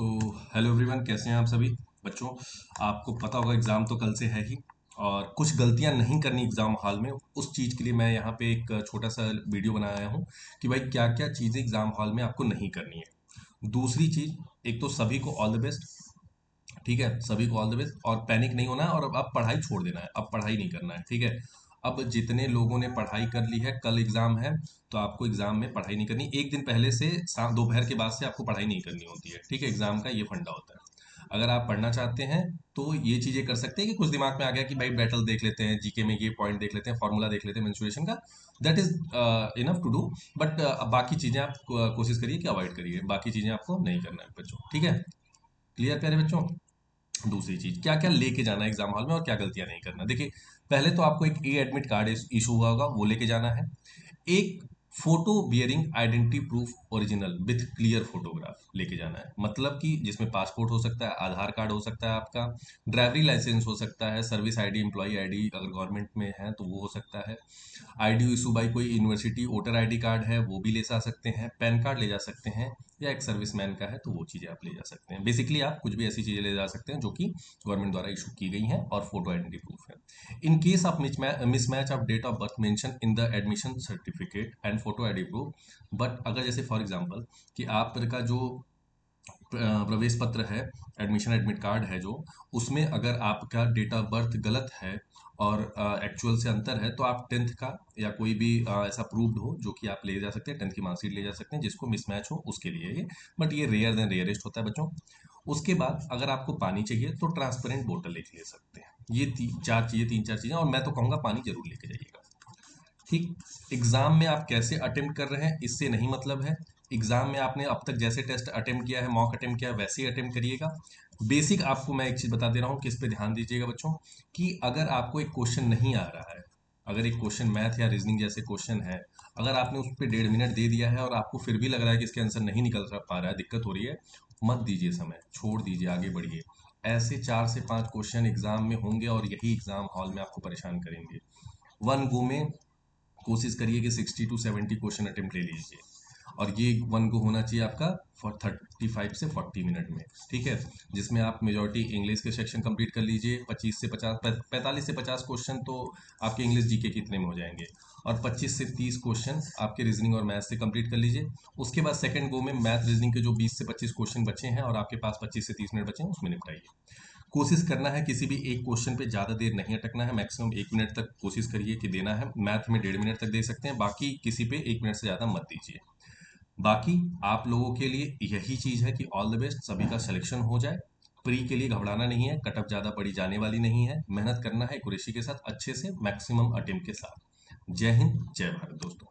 So hello everyone, कैसे हैं आप सभी बच्चों। आपको पता होगा एग्ज़ाम तो कल से है ही, और कुछ गलतियां नहीं करनी एग्ज़ाम हॉल में। उस चीज़ के लिए मैं यहाँ पे एक छोटा सा वीडियो बनाया हूँ कि भाई क्या क्या चीज़ें एग्ज़ाम हॉल में आपको नहीं करनी है। दूसरी चीज़, एक तो सभी को ऑल द बेस्ट। ठीक है, सभी को ऑल द बेस्ट, और पैनिक नहीं होना है, और अब पढ़ाई छोड़ देना है, अब पढ़ाई नहीं करना है। ठीक है, अब जितने लोगों ने पढ़ाई कर ली है, कल एग्ज़ाम है, तो आपको एग्ज़ाम में पढ़ाई नहीं करनी। एक दिन पहले से शाम दोपहर के बाद से आपको पढ़ाई नहीं करनी होती है। ठीक है, एग्ज़ाम का ये फंडा होता है। अगर आप पढ़ना चाहते हैं तो ये चीज़ें कर सकते हैं कि कुछ दिमाग में आ गया कि भाई बैटल देख लेते हैं, जीके में ये पॉइंट देख लेते हैं, फॉर्मूला देख लेते हैं मेंसुरेशन का, that is enough to do. But बाकी चीज़ें आप कोशिश करिए कि अवॉइड करिए, बाकी चीज़ें आपको नहीं करना है बच्चों। ठीक है, क्लियर प्यारे बच्चों। दूसरी चीज, क्या क्या लेके जाना है एग्जाम हॉल में और क्या गलतियां नहीं करना। देखिए, पहले तो आपको एक ई एडमिट कार्ड इशू हुआ होगा, वो लेके जाना है। एक photo bearing identity proof original with clear photograph लेके जाना है। मतलब कि जिसमें पासपोर्ट हो सकता है, आधार कार्ड हो सकता है आपका, ड्राइवरी लाइसेंस हो सकता है, सर्विस आईडी, एम्प्लॉई आईडी अगर गवर्नमेंट में है तो वो हो सकता है, आईडी इशू बाई कोई यूनिवर्सिटी, वोटर आईडी कार्ड है वो भी ले जा सकते हैं, पैन कार्ड ले जा सकते हैं, या एक सर्विसमैन का है तो वो चीज़ें आप ले जा सकते हैं। बेसिकली आप कुछ भी ऐसी चीज़ें ले जा सकते हैं जो कि गवर्नमेंट द्वारा इशू की गई हैं और फोटो आइडेंटिटी प्रूफ है। In case of mismatch of date of birth mention in the admission certificate and photo ID proof. But अगर जैसे फॉर एग्जांपल कि आपका जो प्रवेश पत्र है, एडमिशन एडमिट कार्ड है जो, उसमें अगर आपका डेट ऑफ बर्थ गलत है और एक्चुअल से अंतर है, तो आप टेंथ का या कोई भी ऐसा प्रूव्ड हो जो कि आप ले जा सकते हैं, टेंथ की मार्कशीट ले जा सकते हैं जिसको मिसमैच हो उसके लिए ये। बट ये रेयर देन रेयरेस्ट होता है बच्चों। उसके बाद अगर आपको पानी चाहिए तो ट्रांसपेरेंट बोतल लेके ले सकते हैं। ये तीन चार चीज़ें, और मैं तो कहूँगा पानी जरूर लेके जाइएगा। ठीक, एग्जाम में आप कैसे अटेम्प्ट कर रहे हैं इससे नहीं मतलब है। एग्जाम में आपने अब तक जैसे टेस्ट अटेम्प्ट किया है, मॉक अटेम्प्ट किया है, वैसे ही अटेम्प्ट करिएगा। बेसिक आपको मैं एक चीज़ बता दे रहा हूँ कि इस पे ध्यान दीजिएगा बच्चों, कि अगर आपको एक क्वेश्चन नहीं आ रहा है, अगर एक क्वेश्चन मैथ या रीजनिंग जैसे क्वेश्चन है, अगर आपने उस पर 1.5 मिनट दे दिया है और आपको फिर भी लग रहा है कि इसके आंसर नहीं निकल पा रहा है, दिक्कत हो रही है, मत दीजिए समय, छोड़ दीजिए, आगे बढ़िए। ऐसे 4 से 5 क्वेश्चन एग्जाम में होंगे और यही एग्जाम हॉल में आपको परेशान करेंगे। वन गो में कोशिश करिए कि 60 to 70 क्वेश्चन अटेम्प्ट ले लीजिए, और ये वन को होना चाहिए आपका फॉर 35 से 40 मिनट में। ठीक है, जिसमें आप मेजॉरिटी इंग्लिश के सेक्शन कंप्लीट कर लीजिए। 45 से 50 क्वेश्चन तो आपके इंग्लिश जीके कितने में हो जाएंगे, और 25 से 30 क्वेश्चन आपके रीजनिंग और मैथ से कंप्लीट कर लीजिए। उसके बाद सेकंड गो में मैथ रीजनिंग के जो 20 से 25 क्वेश्चन बचे हैं और आपके पास 25 से 30 मिनट बचे हैं, उसमें निपटाइए। कोशिश करना है किसी भी एक क्वेश्चन पे ज़्यादा देर नहीं अटकना है, मैक्सिमम 1 मिनट तक कोशिश करिए कि देना है। मैथ में 1.5 मिनट तक दे सकते हैं, बाकी किसी पे 1 मिनट से ज़्यादा मत दीजिए। बाकी आप लोगों के लिए यही चीज़ है कि ऑल द बेस्ट, सभी का सिलेक्शन हो जाए। प्री के लिए घबराना नहीं है, कटअप ज़्यादा बड़ी जाने वाली नहीं है, मेहनत करना है कुरेशी के साथ, अच्छे से मैक्सिमम अटेम्प्ट के साथ। जय हिंद, जय भारत दोस्तों।